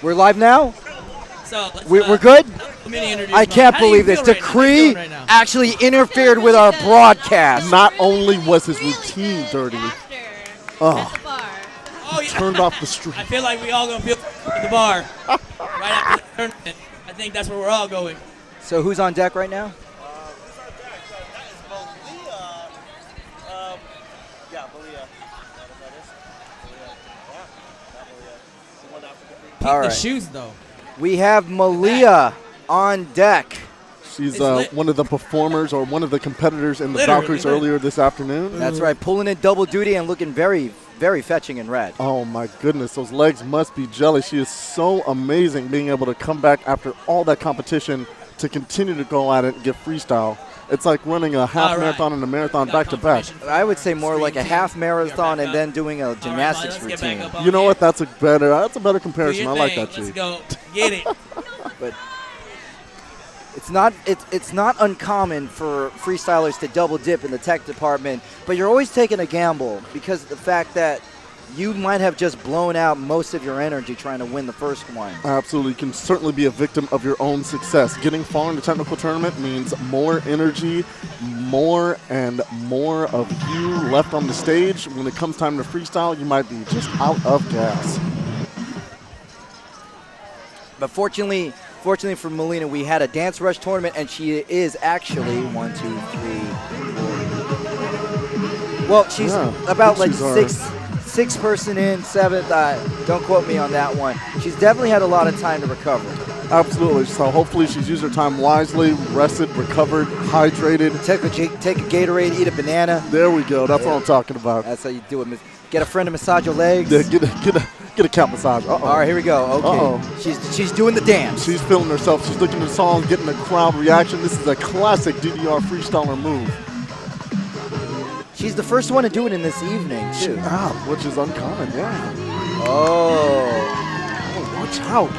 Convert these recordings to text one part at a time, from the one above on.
We're live now? So We're good? I can't How do you believe this. feel right now? How you Decree feeling right now? actually interfered with our broadcast. Not only was his routine dirty, At the bar. Oh, yeah. turned off the stream. I feel like we all gonna feel at the bar right after the tournament. I think that's where we're all going. So who's on deck right now? Keep All the right. shoes though. We have Malia on deck. She's It's lit. one of the performers or one of the competitors in the Literally Valkyries lit. earlier this afternoon. That's right, pulling in double duty and looking very, very fetching in red. Oh my goodness, those legs must be jelly. She is so amazing being able to come back after all that competition to continue to go at it and get freestyle. It's like running a half All right. marathon and a marathon Got back to back. confirmation. I would say more Screen like a team. half You're marathon back and up. then doing a All right, gymnastics let's get back routine. up on You know here. what? That's a better Do comparison. your I like thing. that, Let's G. go. Get it. But it's not uncommon for freestylers to double dip in the tech department, but you're always taking a gamble because of the fact that you might have just blown out most of your energy trying to win the first one. Absolutely. You can certainly be a victim of your own success. Getting far in the technical tournament means more energy, more and more of you left on the stage. When it comes time to freestyle, you might be just out of gas. But fortunately for Melina, we had a Dance Rush tournament, and she is actually 1, 2, 3, 4. Well, she's about like six person in, seventh. Don't quote me on that one. She's definitely had a lot of time to recover. Absolutely. So hopefully she's used her time wisely, rested, recovered, hydrated. Take a Gatorade, eat a banana. There we go. That's what I'm talking about. That's how you do it. Get a friend to massage your legs. Yeah, get a calf massage. Uh-oh. All right, here we go. Okay. Uh-oh. She's doing the dance. She's feeling herself. She's looking at the song, getting the crowd reaction. This is a classic DDR freestyler move. She's the first one to do it in this evening, too. Which is uncommon, yeah. Oh. Watch out.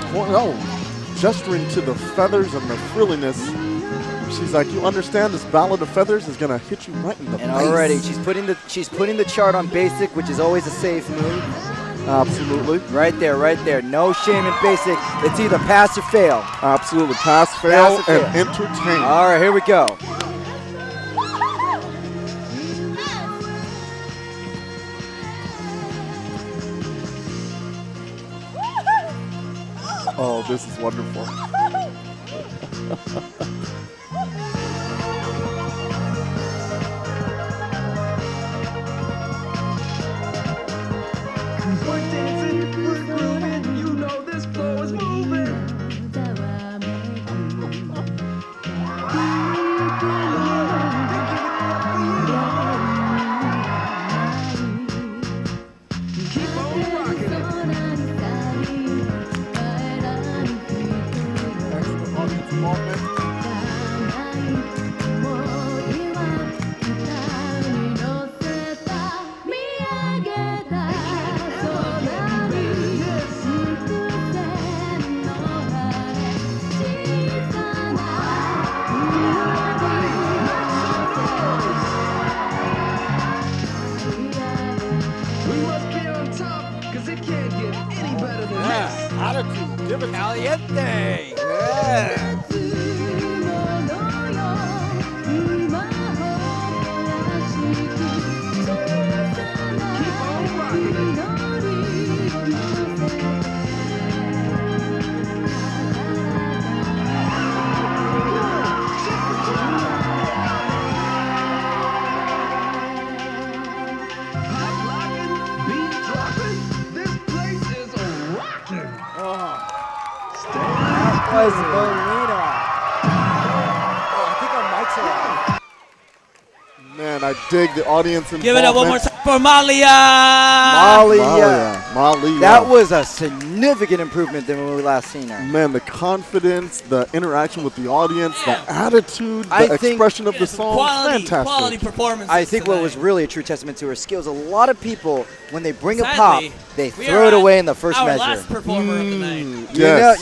Gesturing to the feathers and the frilliness. She's like, you understand this ballad of feathers is going to hit you right in the face. And already, she's putting the chart on basic, which is always a safe move. Absolutely. Right there. No shame in basic. It's either pass or fail. Absolutely. Pass, fail, Pass or fail. and entertain. All right, here we go. Oh, this is wonderful. We're dancing, we're grooving, you know this flow is moving. Keep on rocking it. Excellent audience involvement. We must be on top, cause it can't get any better than this. Attitude. Give it. Caliente. Yeah. Keep on rocking it. Hot locking, beat dropping, this place is rocking. That was Melina. Oh, I think our mics are on. Man, I dig the audience involvement. Give it up one more time for Malia. Malia. That was a significant improvement than when we last seen her. Man, the confidence, the interaction with the audience, the attitude, I the think- expression of the song, Quality fantastic. performance. I think what was really a true testament to her skills, a lot of people, when they bring a Sadly, pop, they we throw are it at away in the first our measure. last performer of the night. Yes.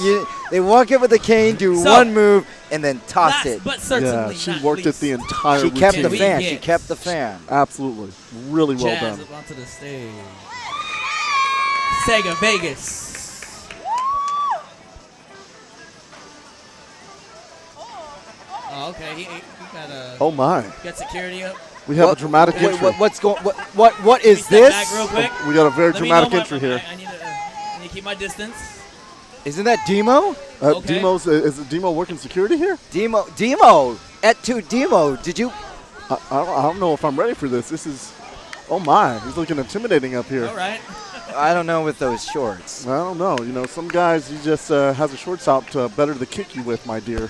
They walk in with a cane, do So- one move, and then toss Last it. but certainly Yeah, not she worked least, it the entire She kept the routine. fan. We She get- kept the fan. Absolutely. Really well Jazz done. up onto the stage. Sega Vegas. Oh, okay. He got Oh my. got security up. We have a dramatic Wait, entry. what's going? What is Step this? back real quick. We got a very Let me know dramatic entry here. I need to keep my distance. Isn't that Demo? Okay. Is Demo working security here? Demo. Et tu Demo? Did you? I don't know if I'm ready for this. This is, oh my, he's looking intimidating up here. All right. I don't know with those shorts. I don't know. You know, some guys, he just has the shorts out better to kick you with, my dear.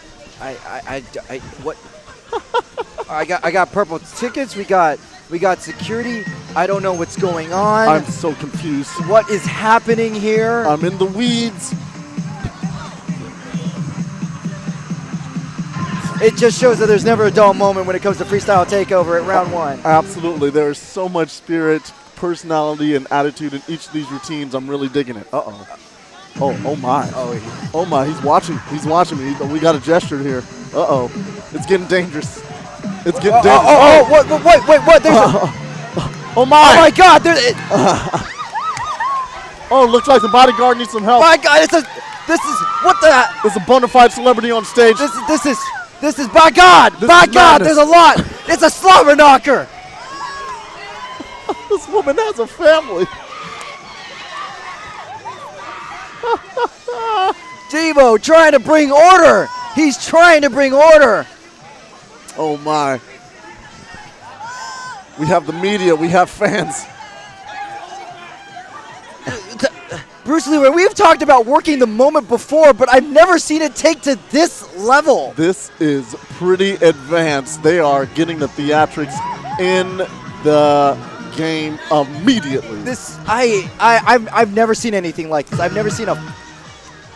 What? I got purple tickets. We got security. I don't know what's going on. I'm so confused. What is happening here? I'm in the weeds. It just shows that there's never a dull moment when it comes to freestyle takeover at round one. Absolutely. There is so much spirit, personality, and attitude in each of these routines. I'm really digging it. Uh-oh. Oh my. Oh my, he's watching. He's watching me. We got a gesture here. Uh-oh. It's getting dangerous. It's getting dangerous. What? There's Oh my. oh my God! Oh, looks like the bodyguard needs some help. My God! This is what the? There's a bona fide celebrity on stage. This is by God! By God! madness. There's a lot. It's a slobber knocker. This woman has a family. Devo trying to bring order. He's trying to bring order. Oh my. We have the media. We have fans. Bruce Leroy, we've talked about working the moment before, but I've never seen it take to this level. This is pretty advanced. They are getting the theatrics in the game immediately. I've never seen anything like this. I've never seen a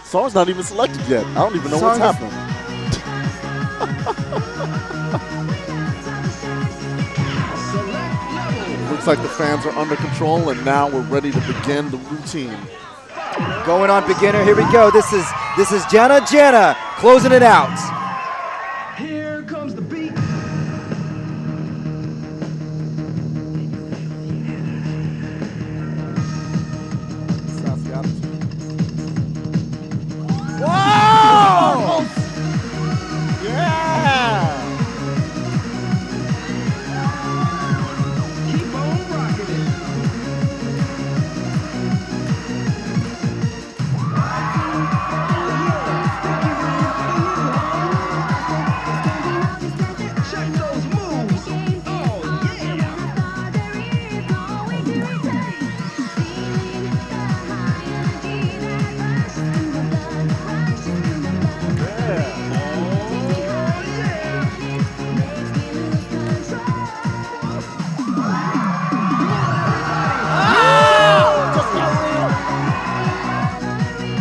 Song's not even selected yet. I don't even know what's happening. Looks like the fans are under control, and now we're ready to begin the routine. going on beginner. Here we go. This is Jenna closing it out. Here comes the beat. Whoa! Yeah! Keep on rocking it. Check those moves. Oh, yeah.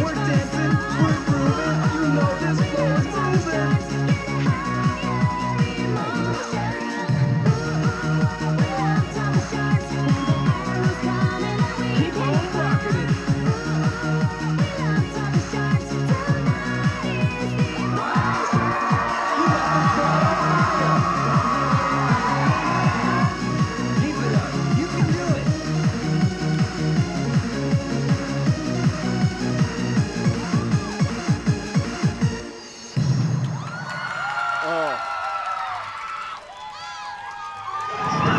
We're dancing, we're grooving. You know this flow is moving. Keep on rocking it. Keep it up. You can do it.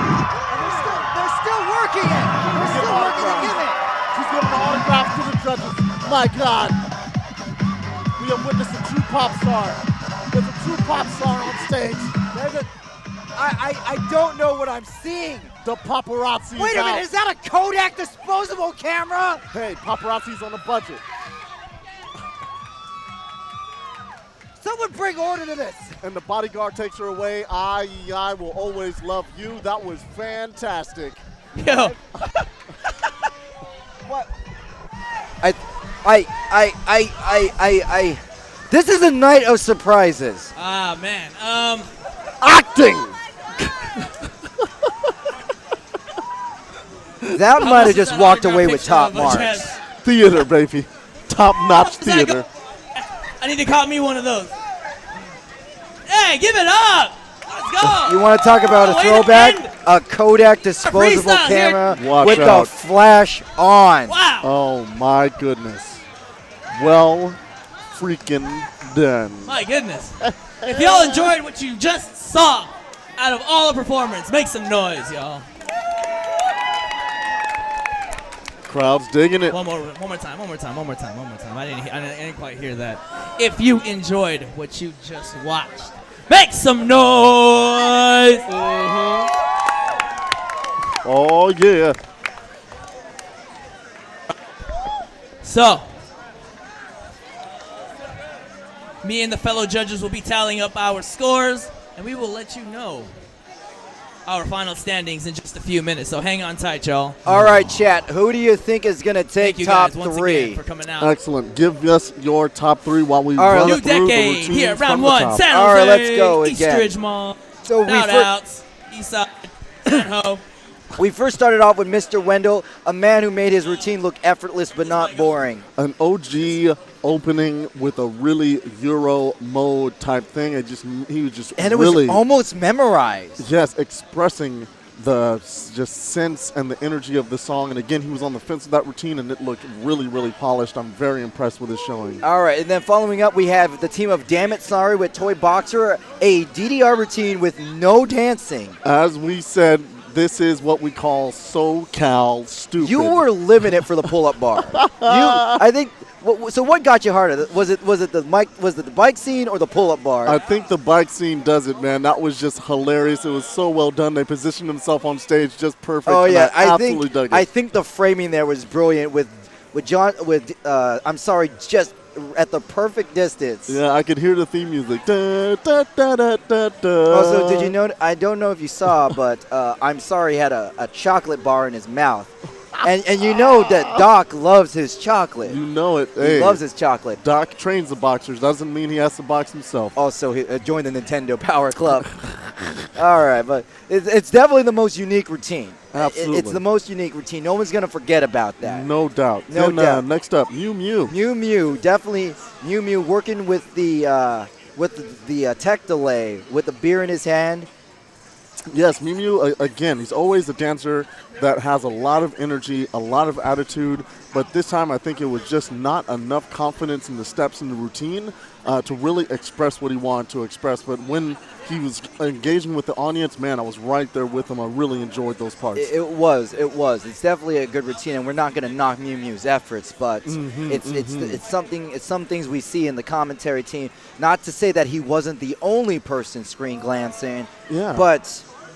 They're still working it. They're still working the gimmick. She's giving an autograph to the judges. My God. We have witnessed a true pop star. There's a true pop star on stage. I don't know what I'm seeing. The paparazzi Wait is a out. minute, is that a Kodak disposable camera? Hey, paparazzi's on a budget. Someone bring order to this. And the bodyguard takes her away. I will always love you. That was fantastic. Yo, What? This is a night of surprises. man. Acting! That might have just walked away with top marks. Theater, baby. Top-notch theater. I need to cop me one of those. Hey, give it up! Let's go! You want to talk about a Way to throwback? end. A Kodak disposable freestyle here. camera Watch with out. the flash on. Wow! Oh, my goodness. Well, freaking done. My goodness. If y'all enjoyed what you just saw out of all the performance, make some noise, y'all. Crowd's digging it. One more time. I didn't quite hear that. If you enjoyed what you just watched, make some noise. Oh, yeah. So, me and the fellow judges will be tallying up our scores, and we will let you know our final standings in just a few minutes. So hang on tight, y'all. All right, chat. Who do you think is going to take Thank you top guys once three? again for coming out. Excellent. Give us your top three while we All right, run New through the Decade routines here, from round the one, top. San Jose, All right, let's go East again. Ridge Mall, So shout outs, East Side, San Ho. we first started off with Mr. Wendell, a man who made his routine look effortless but not boring. An OG opening with a really Euro mode type thing. He was just And it really, was almost memorized. yes, expressing the just sense and the energy of the song. And again, he was on the fence of that routine, and it looked really, really polished. I'm very impressed with his showing. All right, and then following up, we have the team of Damn It Sorry with Toy Boxer, a DDR routine with no dancing. As we said, this is what we call SoCal stupid. You were living it for the pull-up bar. I think. So what got you harder? Was it the bike scene or the pull-up bar? I think the bike scene does it, man. That was just hilarious. It was so well done. They positioned themselves on stage just perfect. Oh and yeah, I absolutely dug it. I think the framing there was brilliant with I'm sorry, just at the perfect distance. Yeah, I could hear the theme music. Da, da, da, da, da, da. Also, did you know? I don't know if you saw, but I'm sorry, he had a chocolate bar in his mouth, and you know that Doc loves his chocolate. You know it. He Hey, loves his chocolate. Doc trains the boxers. Doesn't mean he has to box himself. Also, he joined the Nintendo Power Club. All right, but it's definitely the most unique routine. Absolutely. It's the most unique routine. No one's going to forget about that. No doubt. No Then, doubt. Next up, Mew Mew. Mew Mew, definitely Mew Mew working with the tech delay, with the beer in his hand. Yes, Mew Mew, again, he's always a dancer that has a lot of energy, a lot of attitude, but this time I think it was just not enough confidence in the steps in the routine to really express what he wanted to express. But when he was engaging with the audience, man, I was right there with him. I really enjoyed those parts. It was. It's definitely a good routine, and we're not going to knock Mew Mew's efforts, but it's some things we see in the commentary team. Not to say that he wasn't the only person screen glancing, Yeah. but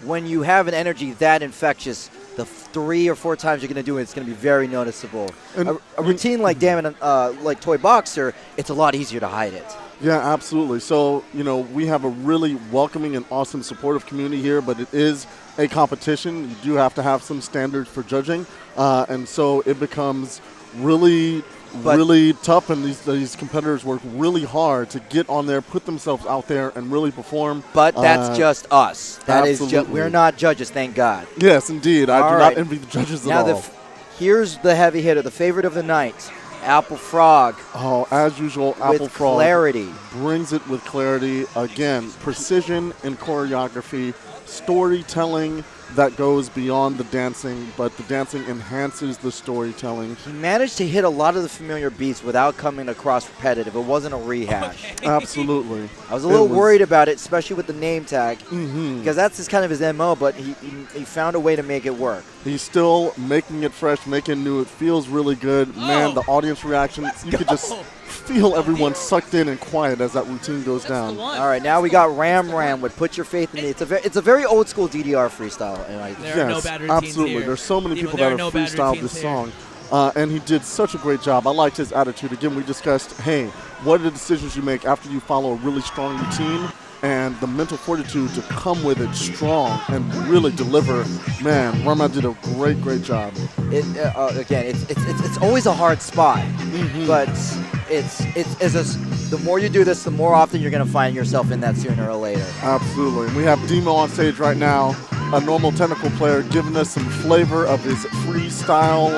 when you have an energy that infectious, the 3 or 4 times you're going to do it, it's going to be very noticeable. And A routine like Damn It, like Toy Boxer, it's a lot easier to hide it. Yeah, absolutely. So, we have a really welcoming and awesome supportive community here, but it is a competition. You do have to have some standards for judging. And so it becomes really tough, and these competitors work really hard to get on there, put themselves out there, and really perform. But that's just us. That is absolutely. we're not judges, thank God. Yes, indeed. I All do right. not envy the judges Now at all. here's the heavy hitter, the favorite of the night, Apple Frog. Oh, as usual, Apple With Frog clarity. brings it with clarity. Again, precision in choreography, storytelling that goes beyond the dancing, but the dancing enhances the storytelling. He managed to hit a lot of the familiar beats without coming across repetitive. It wasn't a rehash. Absolutely. I was a little worried about it, especially with the name tag, because that's his kind of his MO, but he found a way to make it work. He's still making it fresh, making it new. It feels really good. Man, the audience reaction, you could just feel everyone sucked in and quiet as that routine goes down. All right, now we got Ram Ram with Put Your Faith in Me. It's a very old school DDR freestyle. There are no bad routines absolutely. here. There's so many people There that are have no bad freestyled routines this here. song. And he did such a great job. I liked his attitude. Again, we discussed, hey, what are the decisions you make after you follow a really strong routine? And the mental fortitude to come with it strong and really deliver. Man, Rama did a great job. Again, it's always a hard spot, but the more you do this, the more often you're going to find yourself in that sooner or later. Absolutely. And we have Demo on stage right now, a normal technical player, giving us some flavor of his freestyle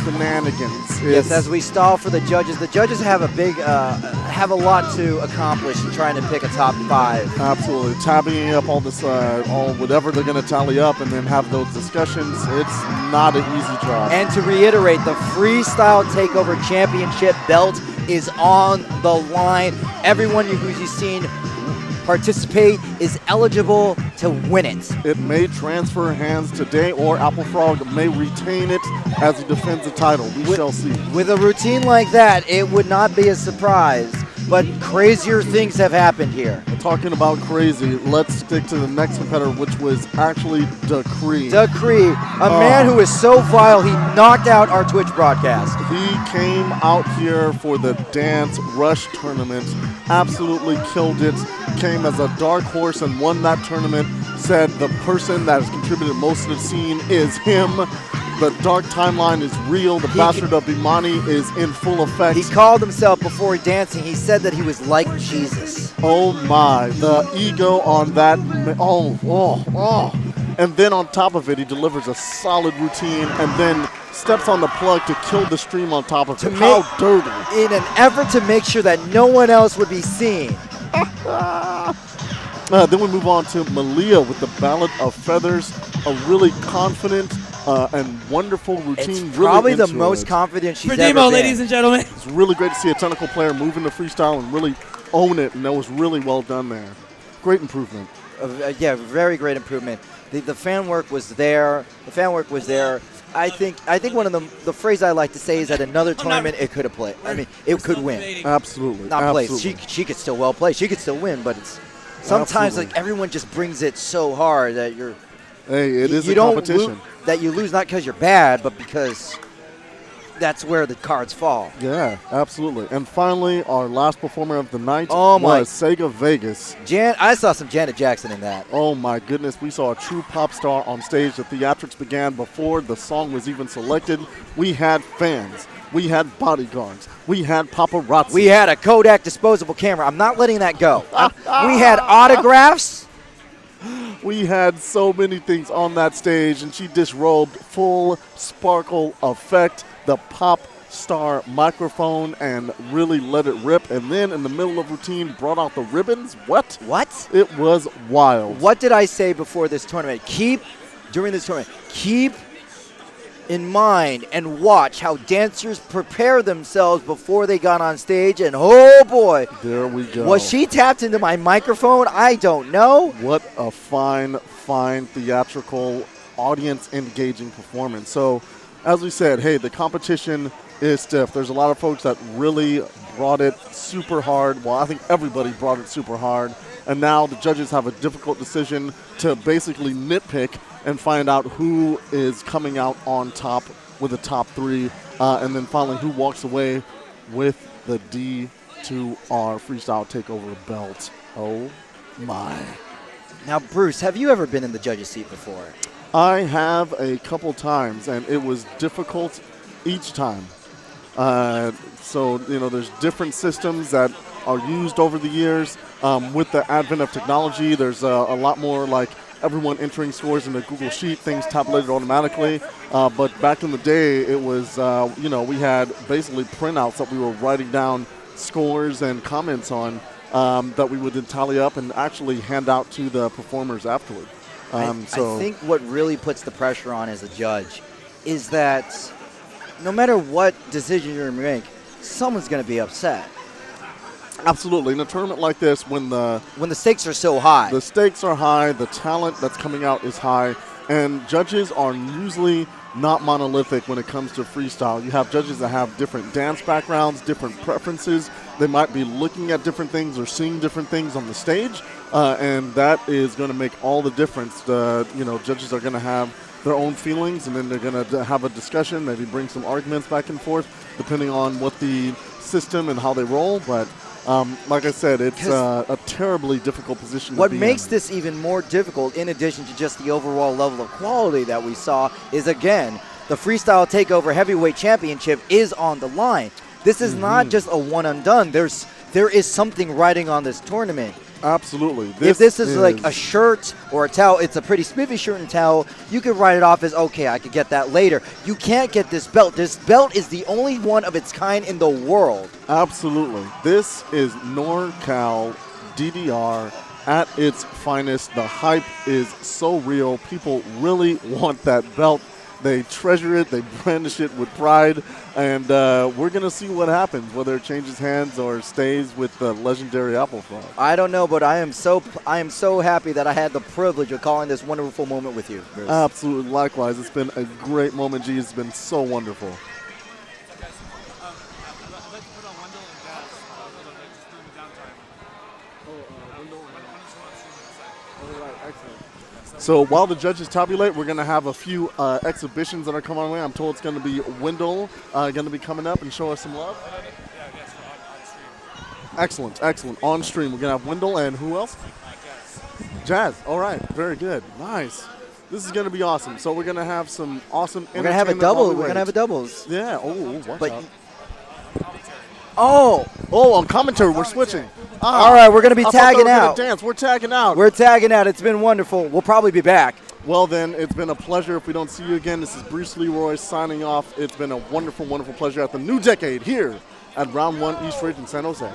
shenanigans. Yes, as we stall for the judges have a lot to accomplish in trying to pick a top 5. Absolutely. Tallying up all this, all whatever they're going to tally up and then have those discussions. It's not an easy job. And to reiterate, the Freestyle Takeover Championship belt is on the line. Everyone who you've seen participate is eligible to win it. It may transfer hands today, or Apple Frog may retain it as he defends the title. We shall see. With a routine like that, it would not be a surprise, but crazier things have happened here. Talking about crazy, let's stick to the next competitor, which was actually Decree. Decree, a man who is so vile, he knocked out our Twitch broadcast. He came out here for the Dance Rush tournament, absolutely killed it, came as a dark horse and won that tournament, said the person that has contributed most to the scene is him. The dark timeline is real. The bastard of Imani is in full effect. He called himself before dancing. He said that he was like Jesus. Oh my, the ego on that. And then on top of it, he delivers a solid routine and then steps on the plug to kill the stream on top of it. How dirty. In an effort to make sure that no one else would be seen. Then we move on to Malia with the Ballad of Feathers, a really confident and wonderful routine. It's probably really the most confident she's ever Demo, been. ladies and gentlemen. It's really great to see a technical player move into freestyle and really own it, and that was really well done there. Great improvement. Yeah, very great improvement. The fan work was there. The fan work was there. I think one of the phrase I like to say is that another tournament it could have played. I mean, it could win. Absolutely. Not play. Absolutely. She could still well play. She could still win, but it's sometimes like everyone just brings it so hard that you're. Hey, it is you a don't competition. That you lose not because you're bad, but because that's where the cards fall. Yeah, absolutely. And finally, our last performer of the night was Sega Vegas. I saw some Janet Jackson in that. Oh my goodness, we saw a true pop star on stage. The theatrics began before the song was even selected. We had fans. We had bodyguards. We had paparazzi. We had a Kodak disposable camera. I'm not letting that go. We had autographs. We had so many things on that stage, and she disrobed full sparkle effect, the pop star microphone, and really let it rip. And then in the middle of routine, brought out the ribbons. What? It was wild. What did I say before this tournament? During this tournament, keep in mind and watch how dancers prepare themselves before they got on stage, and oh boy, there we go. Was she tapped into my microphone? I don't know. What a fine theatrical, audience engaging performance. So as we said, hey, the competition is stiff. There's a lot of folks that really brought it super hard. Well, I think everybody brought it super hard, and now the judges have a difficult decision to basically nitpick and find out who is coming out on top with the top three, and then finally who walks away with the D2R Freestyle Takeover belt. Oh my. Now, Bruce, have you ever been in the judges' seat before? I have a couple times, and it was difficult each time. So, there's different systems that are used over the years. With the advent of technology, there's a lot more like everyone entering scores in a Google Sheet, things tabulated automatically. But back in the day, it was, we had basically printouts that we were writing down scores and comments on that we would then tally up and actually hand out to the performers afterward. I think what really puts the pressure on as a judge is that no matter what decision you're going to make, someone's going to be upset. Absolutely. In a tournament like this, when the stakes are so high. The stakes are high, the talent that's coming out is high, and judges are usually not monolithic when it comes to freestyle. You have judges that have different dance backgrounds, different preferences. They might be looking at different things or seeing different things on the stage, and that is going to make all the difference. Judges are going to have their own feelings, and then they're going to have a discussion, maybe bring some arguments back and forth, depending on what the system and how they roll. But like I said, it's a terribly difficult position to be in. What makes this even more difficult, in addition to just the overall level of quality that we saw, is, again, the Freestyle Takeover Heavyweight Championship is on the line. This is not just a one and done. There is something riding on this tournament. Absolutely. If this is like a shirt or a towel, it's a pretty spiffy shirt and towel, you could write it off as, okay, I could get that later. You can't get this belt. This belt is the only one of its kind in the world. Absolutely. This is NorCal DDR at its finest. The hype is so real. People really want that belt. They treasure it. They brandish it with pride. And we're going to see what happens, whether it changes hands or stays with the legendary Apple Frog. I don't know, but I am so happy that I had the privilege of calling this wonderful moment with you, Chris. Absolutely. Likewise. It's been a great moment, G. It's been so wonderful. So while the judges tabulate, we're going to have a few exhibitions that are coming our way. I'm told it's going to be Wendell going to be coming up and show us some love. Excellent, excellent. On stream, we're going to have Wendell and who else? Jazz. All right, very good. Nice. This is going to be awesome. So we're going to have some awesome We're going to have a double. We're going to have a doubles. Yeah. Oh, watch out. Oh, on commentary, we're switching. all right, we're going to be tagging out. Dance. We're tagging out. We're tagging out. It's been wonderful. We'll probably be back. Well, then, it's been a pleasure. If we don't see you again, this is Bruce Leroy signing off. It's been a wonderful, wonderful pleasure at the new decade here at Round 1 East Ridge in San Jose.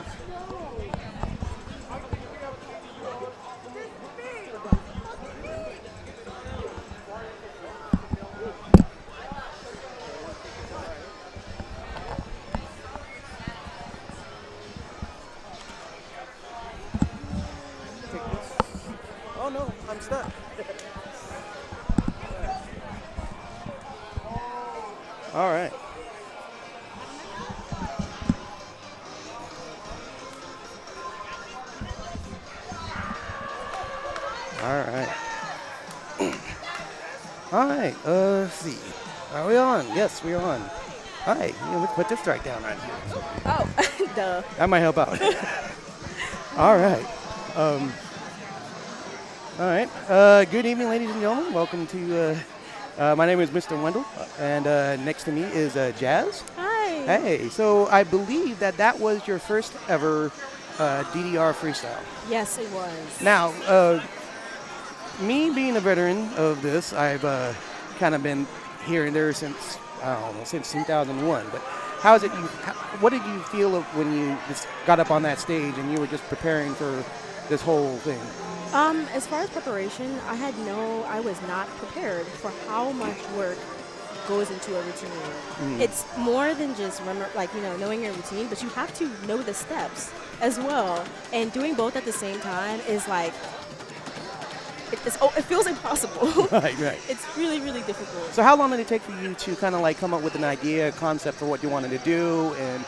Oh, no, I'm stuck. All right. All right. All right. Let's see. Are we on? Yes, we're on. All right. Let's put this track down right here. Oh, duh. That might help out. All right. All right. Good evening, ladies and gentlemen. Welcome to. My name is Mr. Wendell, and next to me is Jazz. Hi. Hey. So I believe that was your first ever DDR freestyle. Yes, it was. Now, me being a veteran of this, I've kind of been here and there since I don't know, since 2001. But how is it? What did you feel of when you just got up on that stage and you were just preparing for this whole thing? As far as preparation, I was not prepared for how much work goes into a routine. It's more than just knowing your routine, but you have to know the steps as well. And doing both at the same time is like, it feels impossible. Right. It's really, really difficult. So how long did it take for you to kind of like come up with an idea, a concept for what you wanted to do, and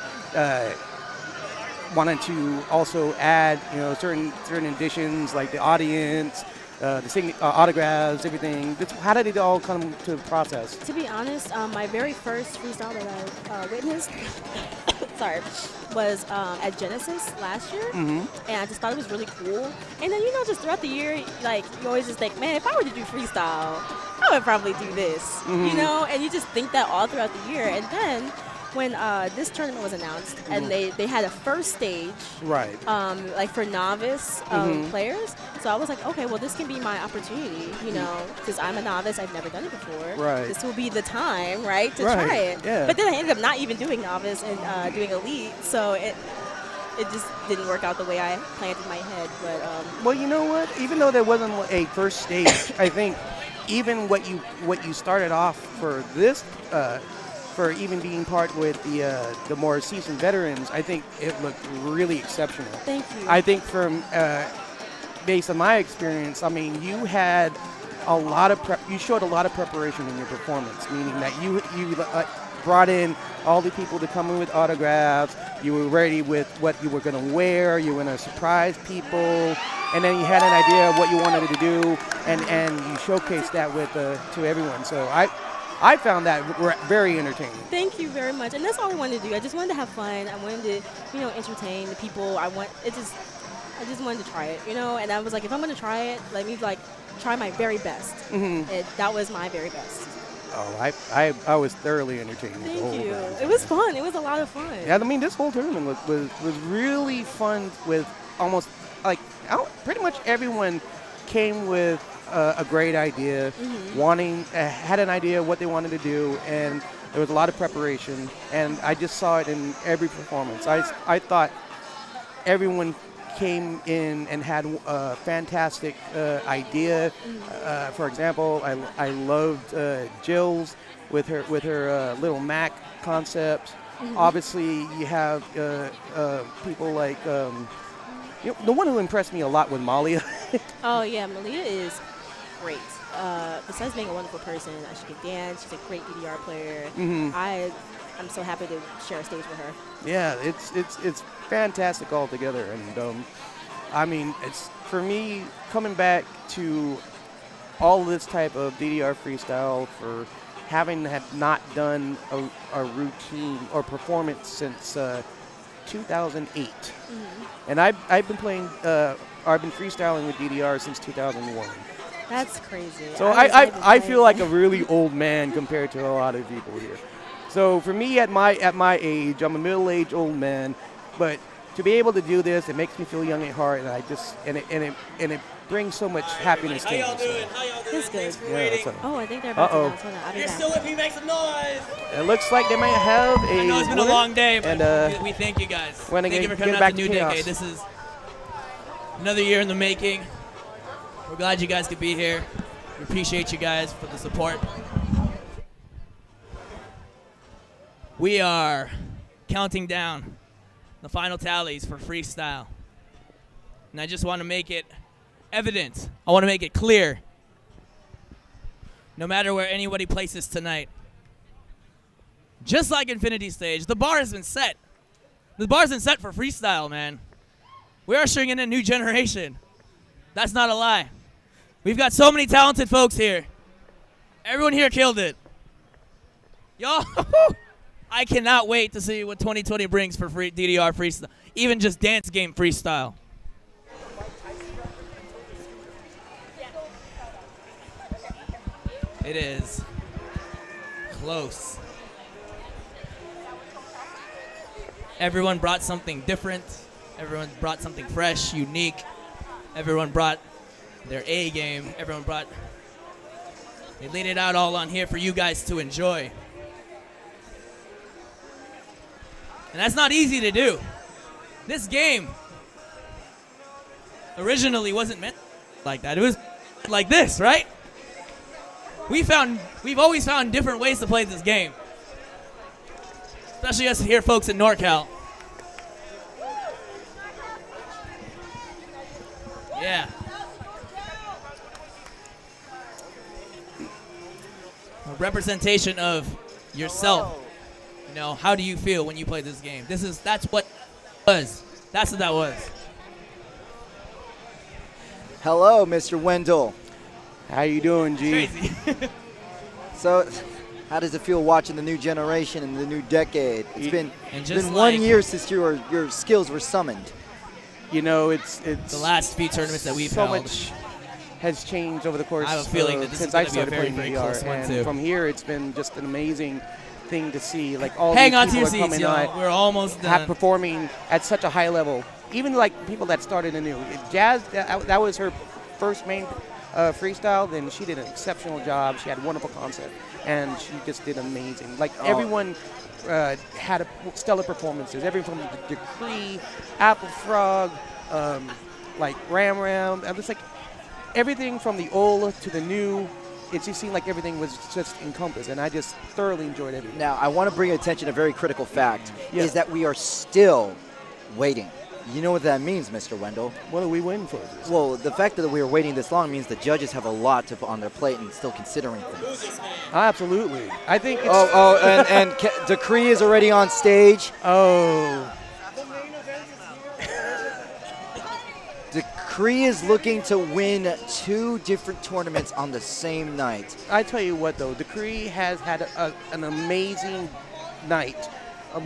wanted to also add, certain additions like the audience, the autographs, everything? How did it all come to the process? To be honest, my very first freestyle that I witnessed, was at Genesis last year, and I just thought it was really cool. And then just throughout the year, you always just think, man, if I were to do freestyle, I would probably do this, and you just think that all throughout the year. And then when this tournament was announced, and they had a first stage, right? For novice players. So I was like, okay, well, this can be my opportunity, because I'm a novice, I've never done it before. Right. This will be the time, right, to try it. Yeah. But then I ended up not even doing novice and doing elite, so it just didn't work out the way I planned in my head. But well, you know what? Even though there wasn't a first stage, I think even what you started off for this. For even being part with the more seasoned veterans, I think it looked really exceptional. Thank you. I think from based on my experience, I mean, you had a lot of you showed a lot of preparation in your performance, meaning that you brought in all the people to come in with autographs. You were ready with what you were going to wear. You were going to surprise people, and then you had an idea of what you wanted to do, and you showcased that with to everyone. So I found that very entertaining. Thank you very much. And that's all I wanted to do. I just wanted to have fun. I wanted to, entertain the people. I just wanted to try it, And I was like, if I'm going to try it, let me try my very best. And that was my very best. Oh, I was thoroughly entertained. Thank you. It was fun. It was a lot of fun. Yeah, I mean, this whole tournament was really fun with almost pretty much everyone came with a great idea, had an idea of what they wanted to do, and there was a lot of preparation, and I just saw it in every performance. I thought everyone came in and had a fantastic idea. For example, I loved Jill's with her Little Mac concept. Obviously, you have people like the one who impressed me a lot was Malia. Oh yeah, Malia is great. Besides being a wonderful person, she can dance. She's a great DDR player. I'm so happy to share a stage with her. Yeah, it's fantastic altogether, and I mean, it's for me coming back to all this type of DDR freestyle for having not done a routine or performance since 2008, and I've been playing. I've been freestyling with DDR since 2001. That's crazy. So I feel like a really old man compared to a lot of people here. So for me, at my age, I'm a middle-aged old man, but to be able to do this, it makes me feel young at heart, and it brings so much happiness to me. How y'all doing? It's good. Thanks for waiting. So Oh, I think they're about to announce. Hold on, I'll be You're back. still with me, make some noise. it looks like they might have a. I know it's been a winner, long day, but and we thank you guys. when Thank they you for get coming out back to to New chaos. Decade. This is another year in the making. We're glad you guys could be here. We appreciate you guys for the support. We are counting down the final tallies for freestyle. And I just want to make it evident. I want to make it clear. No matter where anybody places tonight, just like Infinity Stage, the bar has been set. The bar's been set for freestyle, man. We're ushering in a new generation. That's not a lie. We've got so many talented folks here. Everyone here killed it. Y'all, I cannot wait to see what 2020 brings for DDR freestyle, even just dance game freestyle. It is close. Everyone brought something different. Everyone brought something fresh, unique. Everyone brought their A game. They laid it out all on here for you guys to enjoy. And that's not easy to do. This game originally wasn't meant like that. It was like this, right? We've always found different ways to play this game. Especially us here folks in NorCal. Yeah. A representation of yourself. You know, how do you feel when you play this game? That's what was. That's what that was. Hello, Mr. Wendell. How you doing, G? Crazy. So, how does it feel watching the new generation and the new decade? It's been just 1 year since your skills were summoned. You know, it's The last few tournaments that we've so held. much has changed over the course I have a feeling that this since is I gonna be a started very, playing very close VR, one, and too. from here it's been just an amazing thing to see. Like all Hang these on to people your are seats, coming y'all. on, We're almost done. performing at such a high level. Even like people that started anew. Jazz, that was her first main freestyle. Then she did an exceptional job. She had a wonderful concept, and she just did amazing. Like everyone had stellar performances. Everyone from Decree, Apple Frog, like Ram Ram. It's like everything from the old to the new. It just seemed like everything was just encompassed, and I just thoroughly enjoyed everything. Now, I want to bring attention to a very critical fact, Yeah. is that we are still waiting. You know what that means, Mr. Wendell? What are we waiting for? Well, the fact that we are waiting this long means the judges have a lot to put on their plate and still considering things. Absolutely. I think it's... and Decree is already on stage. Oh. Decree is looking to win 2 different tournaments on the same night. I tell you what, though, Decree has had an amazing night,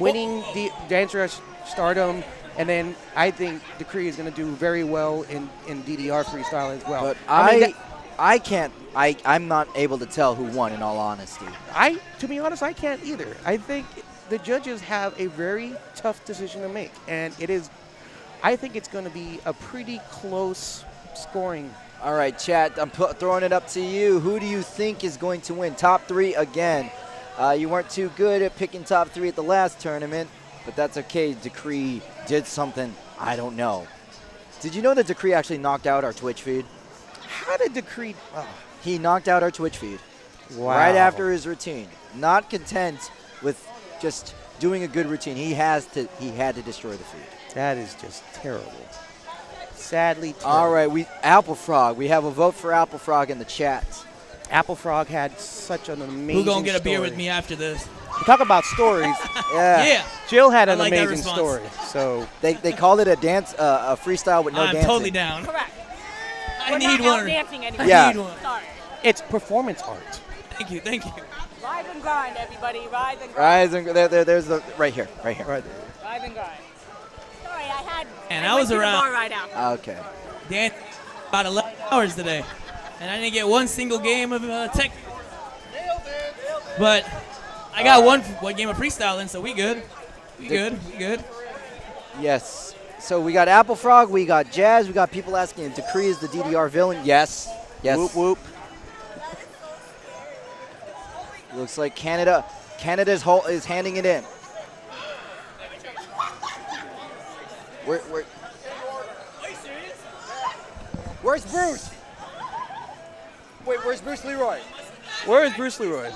winning the Dancer Stardom, and then I think Decree is going to do very well in DDR freestyle as well. But I'm not able to tell who won, in all honesty. To be honest, I can't either. I think the judges have a very tough decision to make, and I think it's going to be a pretty close scoring. All right, chat, I'm throwing it up to you. Who do you think is going to win? Top 3 again. You weren't too good at picking top 3 at the last tournament, but that's okay. Decree did something I don't know. Did you know that Decree actually knocked out our Twitch feed? How did Decree? Oh, He knocked out our Twitch feed wow. right after his routine. Not content with just doing a good routine. He had to destroy the feed. That is just terrible. Sadly terrible. All right, Apple Frog. We have a vote for Apple Frog in the chat. Apple Frog had such an amazing Who gonna get a beer story. with me after this? Talk about stories. Yeah. Yeah. Jill had I an like that amazing response. story. So They called it a dance, a freestyle with no I'm dancing. totally down. Correct. I We're need not one. out dancing anymore. Yeah. I need one. Sorry. it's performance art. Thank you. Thank you. Rise and grind, everybody. Rise and grind. Rise and there's the right here. Right. Rise and grind. Sorry, I had. And I I went was to the around- bar right now. Okay. Dan, about 11 hours today, and I didn't get one single game of tech. But I got one game of freestyle in, so we good. We good. Yes. So we got Apple Frog, we got Jazz, we got people asking if Decree is the DDR villain. Yes. Yes. Whoop whoop. Looks like Canada is handing it in. Where's Bruce? Wait, where's Bruce Leroy? Where is Bruce Leroy?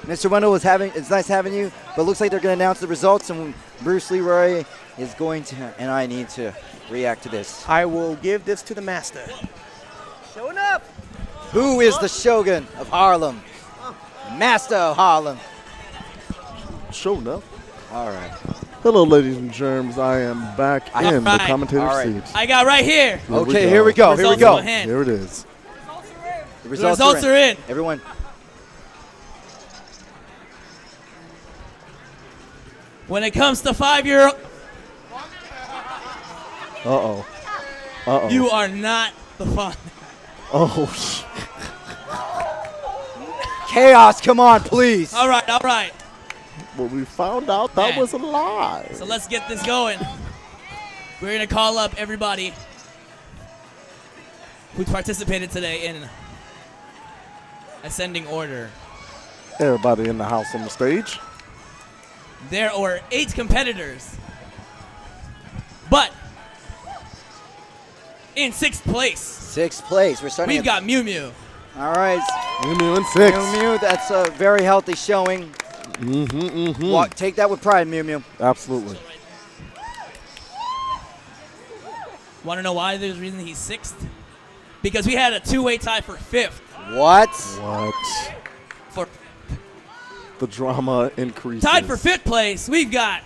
Mr. Wendell it's nice having you, but it looks like they're going to announce the results, and Bruce Leroy is going to, and I need to react to this. I will give this to the master. Showing up. Who is the Shogun of Harlem? Master of Harlem. Showing up. All right. Hello, ladies and germs. I am back in the Alright. commentator's Alright. seat. I got right here. Okay, here we go. Here we Results in go. my hand. Here it is. The The results are in. Everyone. When it comes to 5-year, Uh-oh. Uh-oh. you are not the fun. Oh, sh- Chaos, come on, please. All right. well, we found out that Man. was a lie. So let's get this going. We're gonna call up everybody who participated today in ascending order. Everybody in the house on the stage. There were 8 competitors, but in 6th place, Sixth place. We're starting. we've got Mew Mew. All right. Mew and 6. Mew Mew, that's a very healthy showing. Take that with pride, Mew Mew. Absolutely. Want to know why there's a reason he's 6th? Because we had a 2-way tie for 5th. What? What? For The drama increases. tied for 5th place, we've got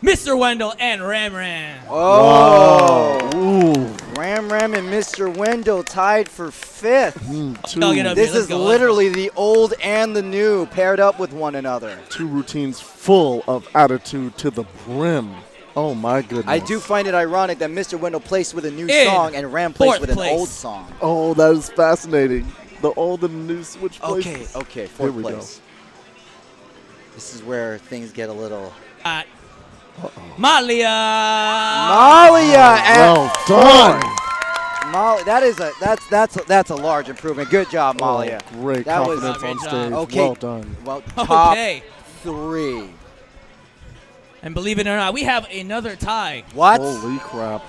Mr. Wendell and Ram Ram. Oh. Ooh. Ram Ram and Mr. Wendell tied for 5th. I'll get up This here. Let's is go. literally the old and the new paired up with one another. Two routines full of attitude to the brim. Oh, my goodness. I do find it ironic that Mr. Wendell placed with a new In song and Ram placed 4th with an place. old song. Oh, that is fascinating. The old and new switch places. Okay, Here fourth we go. place. This is where things get a little. Malia. Malia at Well done. Molly, that's a large improvement. Good job, Malia. Oh, great That was- confidence Great on job. stage. Okay. Well done. Well, top Okay. 3. And believe it or not, we have another tie. What? Holy crap.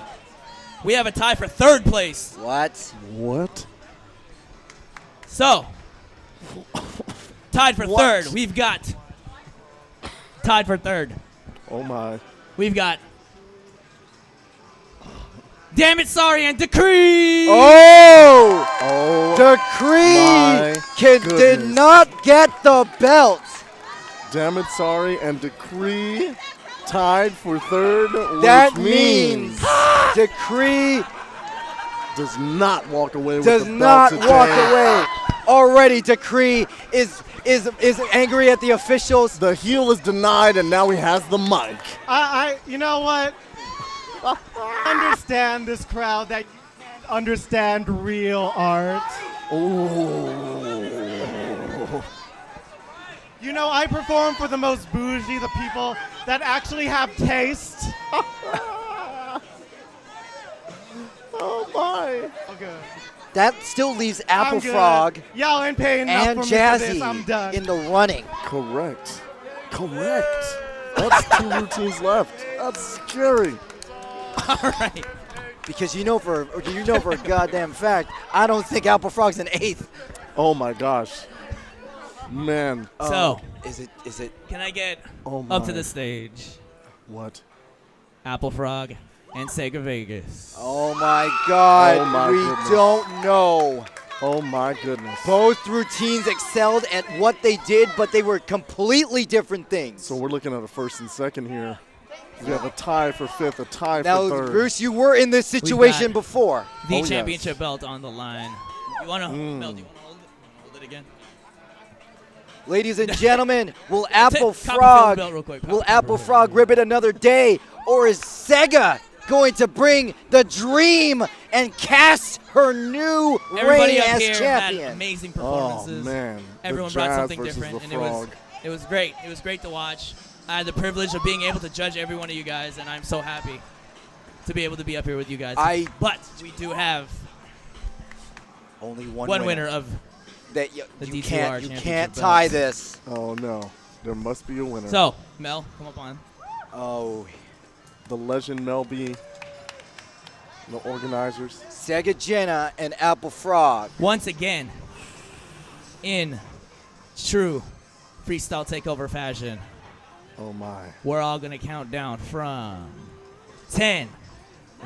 We have a tie for 3rd place. What? What? So, tied for What? 3rd, we've got. Tied for 3rd, Oh, my. we've got. Damn it, sorry, and Decree. Oh! Oh, Decree my did goodness. not get the belt. damn it, sorry, and Decree tied for 3rd, That which means Decree does not walk away with does the not belt walk today. away. Already, Decree is angry at the officials. The heel is denied, and now he has the mic. You know what? Understand this crowd that understand real art. Oh. You know, I perform for the most bougie, the people that actually have taste. Oh, my. Okay. that still leaves I'm Apple good. Frog Y'all ain't paying enough and for me for this. I'm Jazzy done. in the running. Correct. That's 2 routines left. That's scary. All right. Because you know for a goddamn fact, I don't think Apple Frog's in 8th. Oh my gosh. Man. So, Is it? can I get Oh up to my. the stage? What? Apple Frog and Sega Vegas. Oh my God. Oh my we goodness. don't know. Oh my goodness. Both routines excelled at what they did, but they were completely different things. So we're looking at a first and second here. We have a tie for 5th, a tie Now, for 3rd. Bruce, you were in this situation got- before. The Oh, yes. championship belt on the line. You want to, Mel, do you want to hold it again? Ladies and gentlemen, will Apple Copperfield Frog belt real quick. will Copperfield Apple belt. Frog rip it another day, or is Sega going to bring the dream and cast her new Everybody reign up as here had champion? amazing Oh performances. man. Everyone the brought Jazz something versus different, the and Frog. it was great. It was great to watch. I had the privilege of being able to judge every one of you guys, and I'm so happy to be able to be up here with you guys. But we do have Only one winner of that the you DTR can't championship tie belts. this. Oh no. There must be a winner. So, Mel, come up on. Oh, the legend Mel B, the organizers. Sega Jenna and Apple Frog. Once again, in true freestyle takeover fashion, Oh my. we're all going to count down from 10,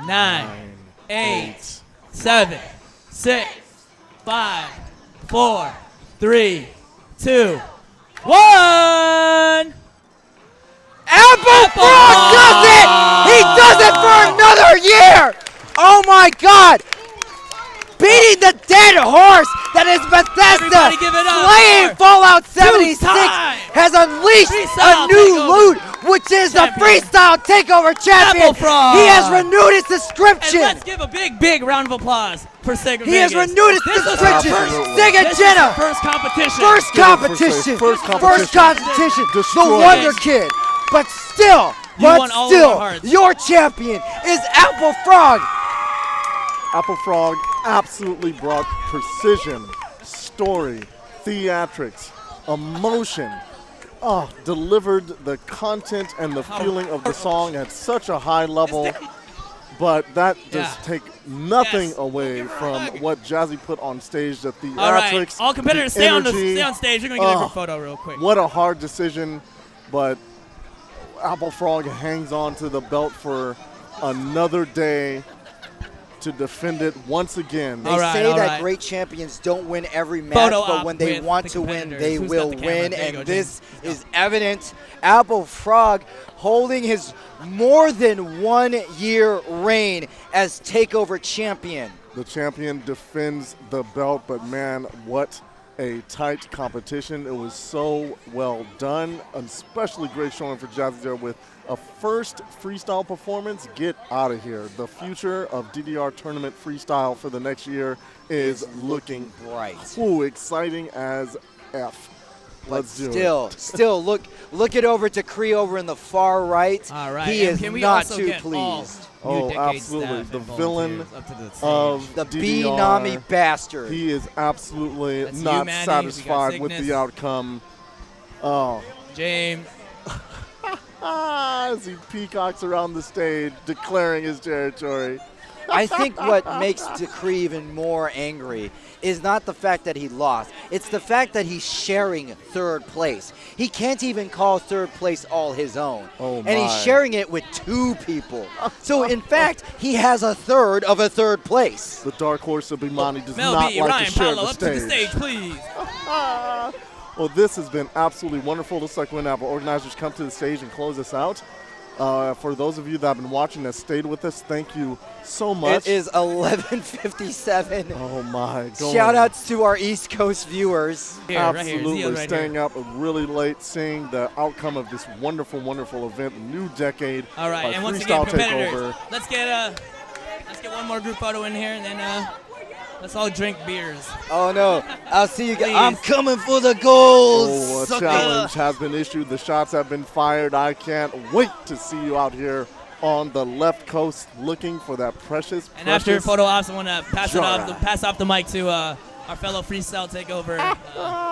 9, 8, 7, 6, 5, 4, 3, 2, 1. Apple Frog does it! He does it for another year! Oh my God! Beating the dead horse that is Bethesda, Everybody give it up slaying for Fallout 76, two-time has unleashed Freestyle a new Takeover loot, which is the champion. Freestyle Takeover champion. Apple Frog. He has renewed his And description. let's give a big round of applause for Sega He has Vegas. renewed his This was description. our first- Sega this is Jenna. our first competition. First Give it for competition. First First competition. The Destroyed. Wonder Kid. But still, You won all of our hearts. your champion is Apple Frog. Apple Frog absolutely brought precision, story, theatrics, emotion. Delivered the content and the feeling of the song at such a high level. But that does Yeah. take nothing Yes. away Give her a from hug. what Jazzy put on stage. The theatrics, All right, all competitors, the stay energy. on stage. We're gonna get a Oh, group photo real quick. What a hard decision, but Apple Frog hangs on to the belt for another day to defend it once again. They All right, say all that right. great champions don't win every match, Photo but op when they with want the to win, competitors. they Who's will got the camera? win. There you And go, this James. is evident. Apple Frog holding his more than 1 year reign as TakeOver champion. The champion defends the belt, but man, what a tight competition. It was so well done, especially great showing for Jazzy there with a first freestyle performance. Get out of here. The future of DDR tournament freestyle for the next year is looking bright. ooh, exciting as F. Let's do it. Still, look it over to Cree over in the far right. All right, He and is can we not also too get all pleased. new Oh, Decade absolutely. staff The and villain volunteers up to the stage. Of The DDR. B-Nami bastard. He is absolutely That's you, not Manny. We got satisfied with Cygnus. the outcome. Oh, James. as he peacocks around the stage, declaring his territory. I think what makes Decree even more angry is not the fact that he lost. It's the fact that he's sharing third place. He can't even call third place all his own. Oh, and he's my. sharing it with 2 people. So, in fact, he has a third of a third place. The dark horse of Imani does Mel not B, like Ryan to share Paolo, the up to the stage. stage, please. Well, this has been absolutely wonderful. Looks like we're going to have our organizers come to the stage and close us out. For those of you that have been watching that stayed with us, thank you so much. It is 11:57. Oh, my God. Shout outs to our East Coast viewers. Here, right here. Absolutely. Zio right Staying here. up really late, seeing the outcome of this wonderful, wonderful event, New Decade. All right, and once Freestyle again, competitors, Takeover. let's get one more group photo in here, and then let's all drink beers. Oh, no. I'll see you guys. Please. I'm coming for the goals. Oh, a sucker. challenge has been issued. The shots have been fired. I can't wait to see you out here on the left coast looking for that precious. And after precious photo ops, I want to pass Jara. off the mic to our fellow Freestyle Takeover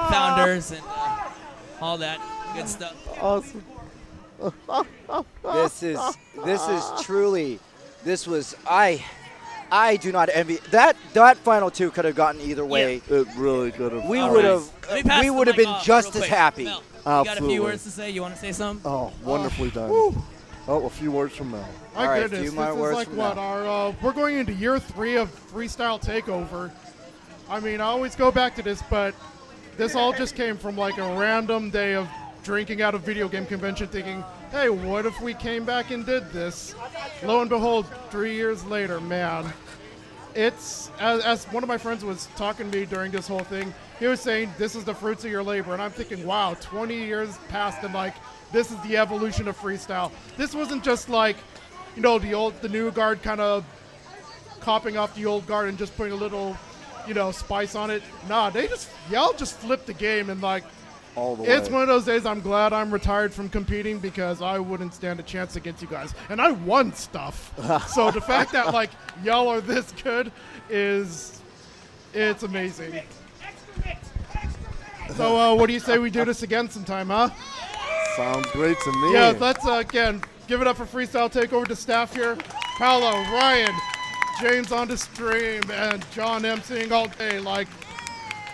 founders and all that good stuff. Awesome. This is truly, I do not envy that final two could have gotten either way. It really could have. We All would right. have Let me pass we the would have mic been off just real as quick. happy. Mel, you got a Absolutely. few words to say? You want to say something? Oh, wonderfully done. Oh, a few words from Mel. My All right, goodness, few this more is words like from what now. we're going into year 3 of Freestyle Takeover. I mean, I always go back to this, but this all just came from like a random day of drinking at a video game convention thinking, hey, what if we came back and did this? Lo and behold, 3 years later, man. It's, as one of my friends was talking to me during this whole thing, he was saying, this is the fruits of your labor. And I'm thinking, wow, 20 years passed and like, this is the evolution of freestyle. This wasn't just like, you know, the new guard kind of copying off the old guard and just putting a little, you know, spice on it. Nah, y'all just flipped the game and like, All the it's way. one of those days I'm glad I'm retired from competing because I wouldn't stand a chance against you guys. And I won stuff. So the fact that like y'all are this good it's amazing. So what do you say we do this again sometime, huh? Sounds great to me. Yeah, let's again give it up for Freestyle Takeover to staff here. Paolo, Ryan, James on the stream, and John emceeing all day. Like,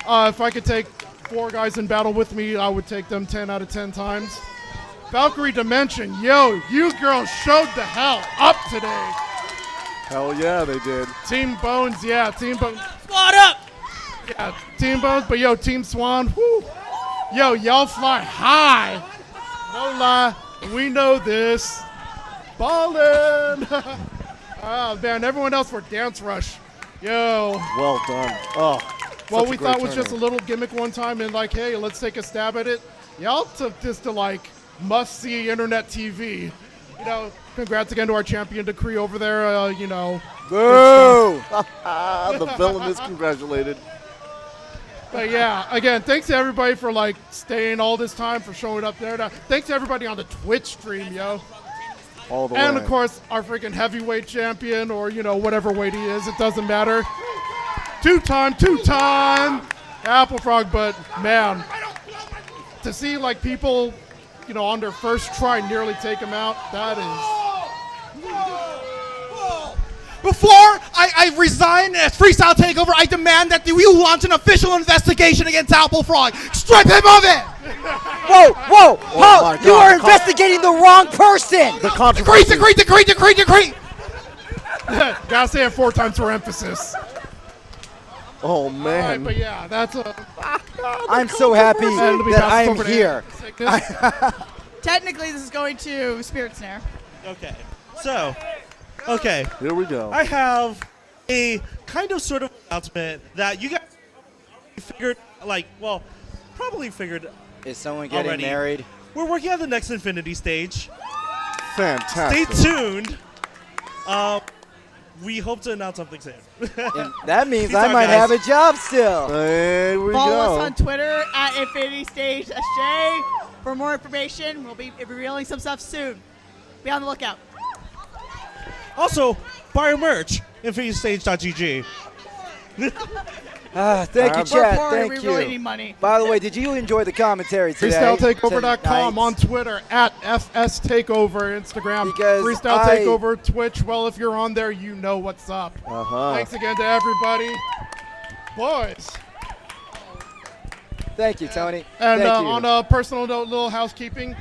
if I could take 4 guys in battle with me, I would take them 10 out of 10 times. Valkyrie Dimension, yo, you girls showed the hell up today. Hell yeah, they did. Team Bones, yeah, Team Bones. Squad up! Yeah, Team Bones, but yo, Team Swan, whoo. Yo, y'all fly high. No lie, we know this. Ballin'. Oh, man, everyone else for Dance Rush. Yo. Well done. Oh, What such a we great thought was just a tournament. little gimmick one time and like, hey, let's take a stab at it. Y'all took this to like must-see internet TV. You know, congrats again to our champion Decree over there. You know, Boo! The villain is congratulated. but yeah, again, thanks to everybody for like staying all this time, for showing up there. Thanks to everybody on the Twitch stream, yo. All the And way. of course, our freaking heavyweight champion, or you know, whatever weight he is, it doesn't matter. Two-time Apple Frog, but man, to see like people, you know, on their first try nearly take him out, that is. Before I resign as Freestyle Takeover, I demand that we launch an official investigation against Apple Frog. Strip him of it! Whoa, Oh Paul, my you God, are the con- investigating the wrong person. The controversy. Decree! Gotta say it 4 times for emphasis. Oh, All right, man. but yeah, that's a. I'm so happy And let me that pass I this am over to here. Aaron. Technically, this is going to Spirit Snare. Okay. So, okay. Here we go. I have a kind of sort of announcement that you guys figured, like, well, probably figured. Is someone getting Already. married? We're working on the next Infinity stage. Fantastic. Stay tuned. We hope to announce something soon. And that means Peace I out, might guys. have a job still. There we Follow go. us on Twitter at Infinity Stage SJ for more information. We'll be revealing some stuff soon. Be on the lookout. Also, buy our merch, infinitystage.gg. Thank you, We're chat. Poor, Thank we you. really need money. By the way, did you enjoy the commentary today? FreestyleTakeover.com, on Tonight? Twitter, at FS Takeover, Instagram, Because Freestyle I- Takeover, Twitch. Well, if you're on there, you know what's up. Thanks again to everybody. Boys. Thank you, Tony. And Thank you. on a personal note, little housekeeping,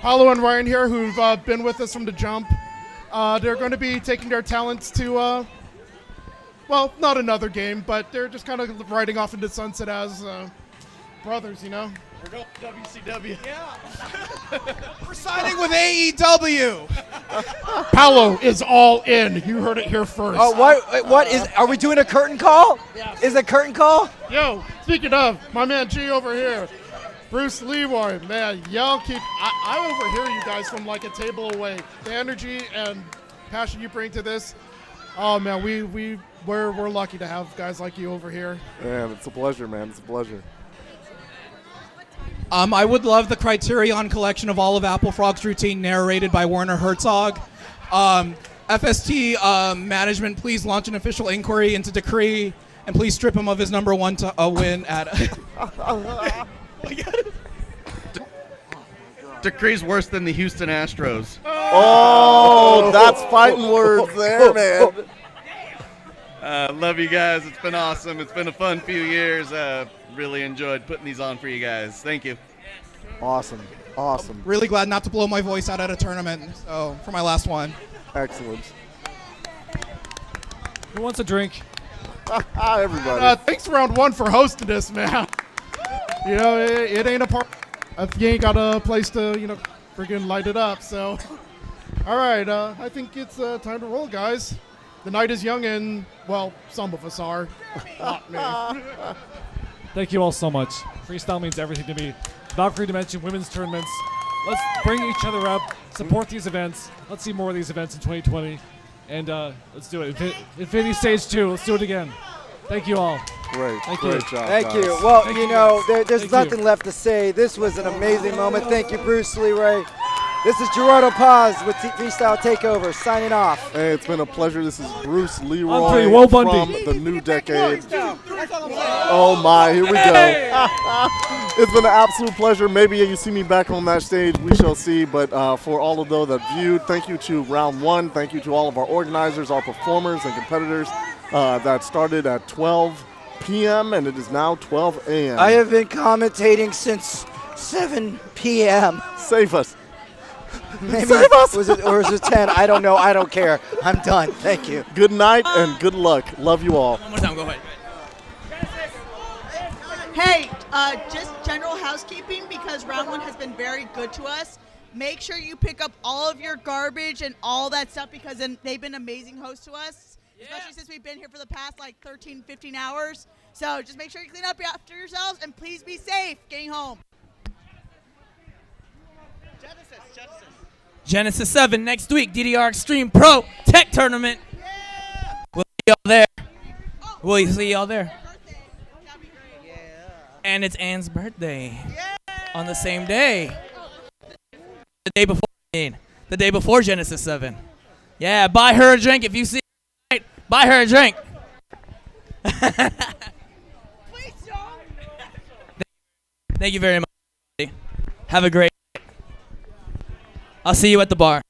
Paulo and Ryan here, who've been with us from the jump, they're going to be taking their talents to, well, not another game, but they're just kind of riding off into the sunset as brothers, you know? We're going to WCW. Yeah. We're signing with AEW. Paulo is all in. You heard it here first. Oh, what is? Are we doing a curtain call? Yes. Is it a curtain call? Yo, speaking of, my man G over here, Bruce Leroy, man, y'all keep, I overhear you guys from like a table away. The energy and passion you bring to this, oh man, we're lucky to have guys like you over here. Man, it's a pleasure, man. It's a pleasure. I would love the Criterion collection of all of Apple Frog's routine narrated by Werner Herzog. FST management, please launch an official inquiry into Decree, and please strip him of his number one win at. Decree's worse than the Houston Astros. Oh, that's fighting words there, man. Love you guys. It's been awesome. It's been a fun few years. Really enjoyed putting these on for you guys. Thank you. Awesome. Really glad not to blow my voice out at a tournament. So for my last one. Excellent. Who wants a drink? Everybody. Thanks, Round 1, for hosting this, man. You know, it ain't a part. If you ain't got a place to, freaking light it up. So, all right, I think it's time to roll, guys. The night is young, and well, some of us are. Not me. Thank you all so much. Freestyle means everything to me. Valkyrie Dimension women's tournaments. Let's bring each other up, support these events. Let's see more of these events in 2020, and let's do it. Infinity Stage 2. Let's do it again. Thank you all. Great. Thank Great you. job. Thank guys. you. Well, Thank you you, know, guys. there's Thank nothing you. left to say. This was an amazing moment. Thank you, Bruce Leroy. This is Gerardo Paz with Freestyle Takeover signing off. Hey, it's been a pleasure. This is Bruce On Leroy three, Woe from Bundy. the new decade. Oh my, here we go. It's been an absolute pleasure. Maybe you see me back on that stage. We shall see. But for all of those that viewed, thank you to Round 1. Thank you to all of our organizers, our performers, and competitors that started at 12 p.m. and it is now 12 a.m. I have been commentating since 7 p.m. Save us. Maybe, Save us. was it 10? I don't know. I don't care. I'm done. Thank you. Good night and good luck. Love you all. One more time, go ahead. Hey, just general housekeeping, because Round 1 has been very good to us. Make sure you pick up all of your garbage and all that stuff, because they've been amazing hosts to us, especially since we've been here for the past 13, 15 hours. So just make sure you clean up after yourselves, and please be safe getting home. Genesis 7 next week, DDR Extreme Pro Tech Tournament. We'll see y'all there. We'll see y'all there. And it's Anne's birthday on the same day. The day before, the day before Genesis 7. Yeah, buy her a drink if you see her. Buy her a drink. Thank you very much. Have a great night. I'll see you at the bar.